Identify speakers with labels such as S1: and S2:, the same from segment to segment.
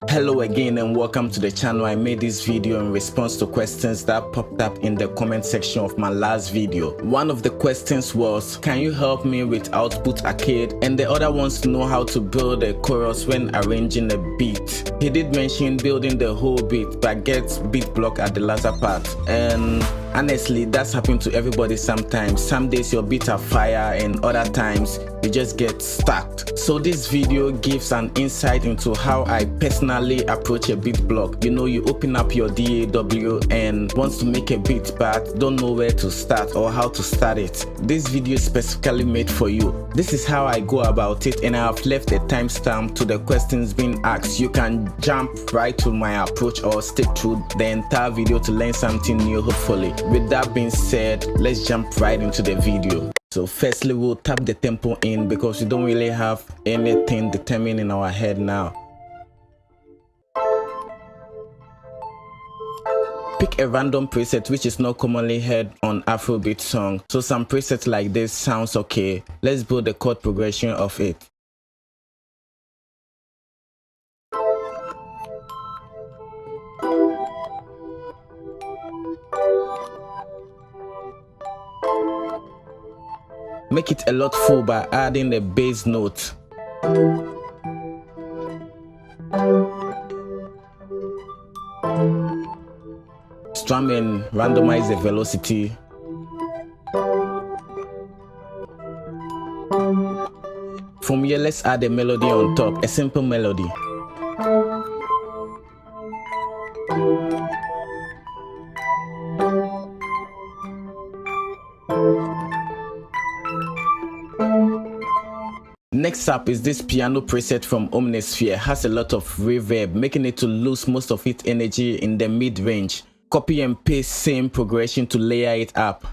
S1: Hello again and welcome to the channel. I made this video in response to questions that popped up in the comment section of my last video. One of the questions was, can you help me with output arcade? And the other wants to know how to build a chorus when arranging a beat. He did mention building the whole beat but gets beat block at the latter part. And honestly, that's happened to everybody sometimes. Some days your beats are fire and other times you just get stuck. So this video gives an insight into how I personally approach a beat block. You know, you open up your DAW and want to make a beat but don't know where to start or how to start it. This video is specifically made for you. This is how I go about it, and I have left a timestamp to the questions being asked. You can jump right to my approach or stick through the entire video to learn something new, hopefully. With that being said, let's jump right into the video. So firstly, we'll tap the tempo in because we don't really have anything determined in our head now. Pick a random preset which is not commonly heard on Afrobeat song. So some presets like this sounds okay. Let's build the chord progression of it. Make it a lot full by adding a bass note. Strum and randomize the velocity. From here, let's add a melody on top, a simple melody. Next up is this piano preset from Omnisphere. Has a lot of reverb, making it to lose most of its energy in the mid-range. Copy and paste same progression to layer it up.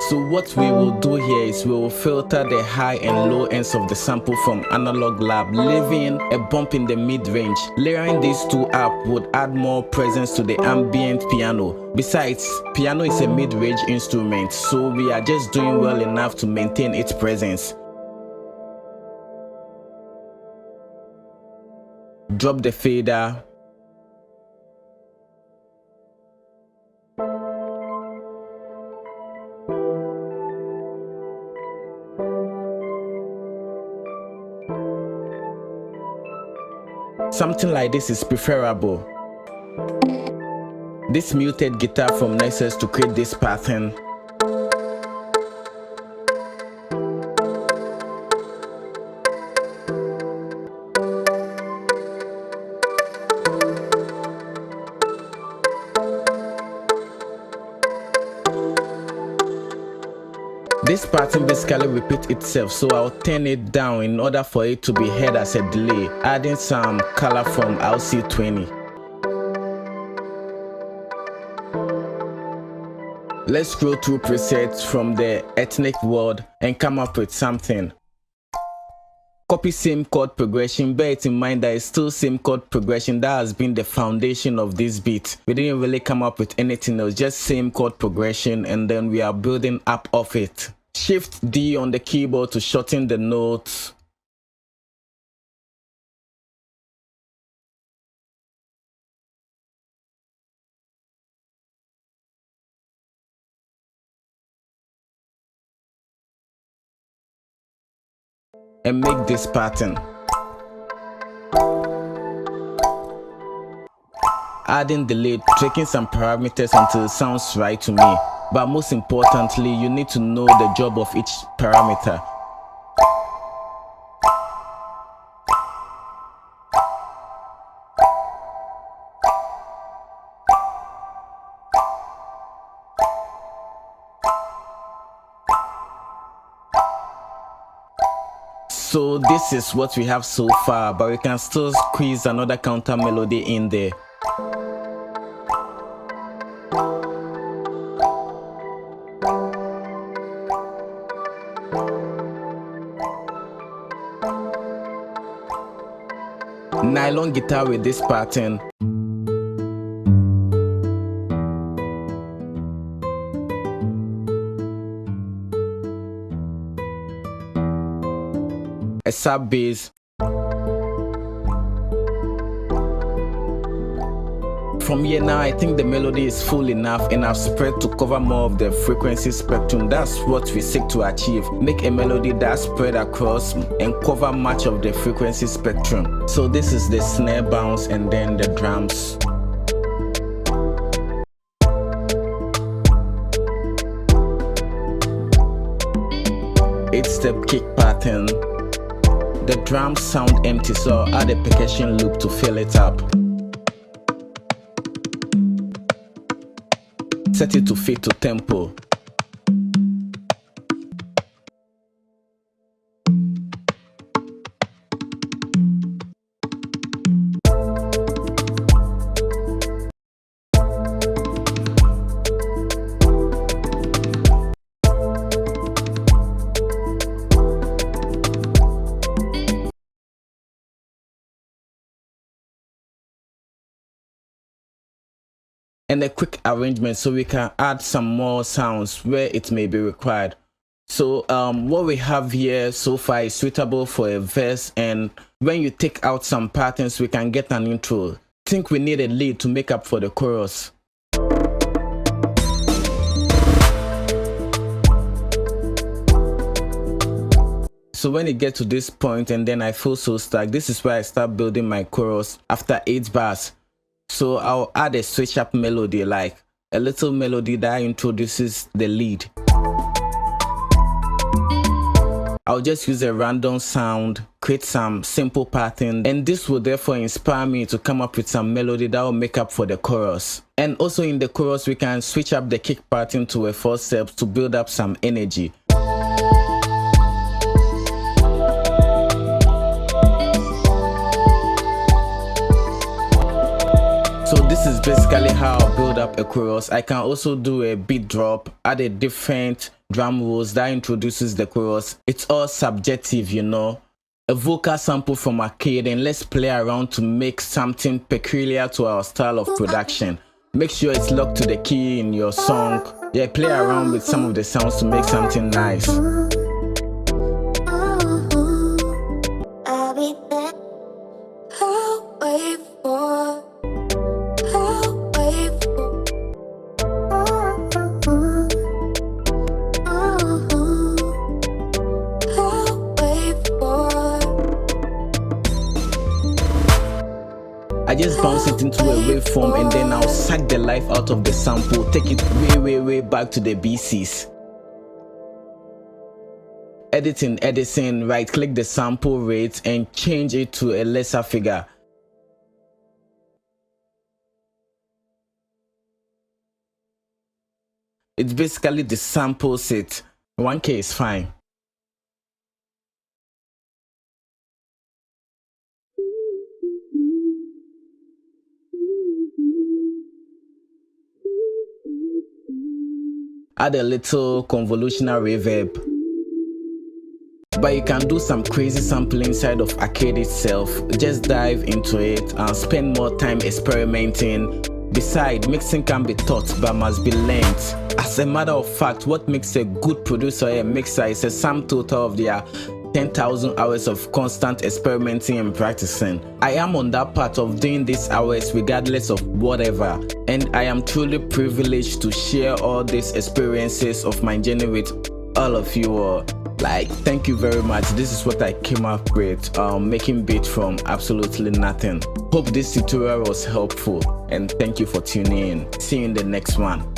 S1: So what we will do here is we will filter the high and low ends of the sample from Analog Lab, leaving a bump in the mid-range. Layering these two up would add more presence to the ambient piano. Besides, piano is a mid-range instrument, so we are just doing well enough to maintain its presence. Drop the fader. Something like this is preferable. This muted guitar from Nexus to create this pattern. This pattern basically repeats itself, so I'll turn it down in order for it to be heard as a delay, adding some color from LC20. Let's scroll through presets from the ethnic world and come up with something. Copy same chord progression, bear it in mind that it's still same chord progression that has been the foundation of this beat. We didn't really come up with anything else, just same chord progression, and then we are building up off it. Shift D on the keyboard to shorten the notes. And make this pattern. Adding delay, tweaking some parameters until it sounds right to me. But most importantly, you need to know the job of each parameter. So this is what we have so far, but we can still squeeze another counter melody in there. Nylon guitar with this pattern. A sub bass. From here now, I think the melody is full enough and I've spread to cover more of the frequency spectrum. That's what we seek to achieve. Make a melody that spread across and cover much of the frequency spectrum. So this is the snare bounce and then the drums. Eight-step kick pattern. The drums sound empty, so I'll add a percussion loop to fill it up. Set it to fit to tempo. And a quick arrangement so we can add some more sounds where it may be required. So what we have here so far is suitable for a verse, and when you take out some patterns we can get an intro. Think we need a lead to make up for the chorus. So when it gets to this point and then I feel so stuck, this is where I start building my chorus after 8 bars. So I'll add a switch up melody, like a little melody that introduces the lead. I'll just use a random sound, create some simple pattern, and this will therefore inspire me to come up with some melody that will make up for the chorus. And also in the chorus we can switch up the kick pattern to a 4-step to build up some energy. So this is basically how I build up a chorus. I can also do a beat drop, add a different drum rolls that introduces the chorus. It's all subjective, you know. A vocal sample from arcade, and let's play around to make something peculiar to our style of production. Make sure it's locked to the key in your song. Yeah, play around with some of the sounds to make something nice. I just bounce it into a waveform and then I'll suck the life out of the sample, take it way back to the BCs. Editing, right click the sample rate and change it to a lesser figure. It's basically the sample set. 1K is fine. Add a little convolutional reverb. But you can do some crazy sampling inside of arcade itself. Just dive into it and spend more time experimenting. Besides, mixing can be taught but must be learned. As a matter of fact, what makes a good producer or a mixer is a sum total of their 10,000 hours of constant experimenting and practicing. I am on that part of doing these hours regardless of whatever, and I am truly privileged to share all these experiences of my journey with all of you all. Like, thank you very much. This is what I came up with, making beats from absolutely nothing. Hope this tutorial was helpful, and thank you for tuning in. See you in the next one.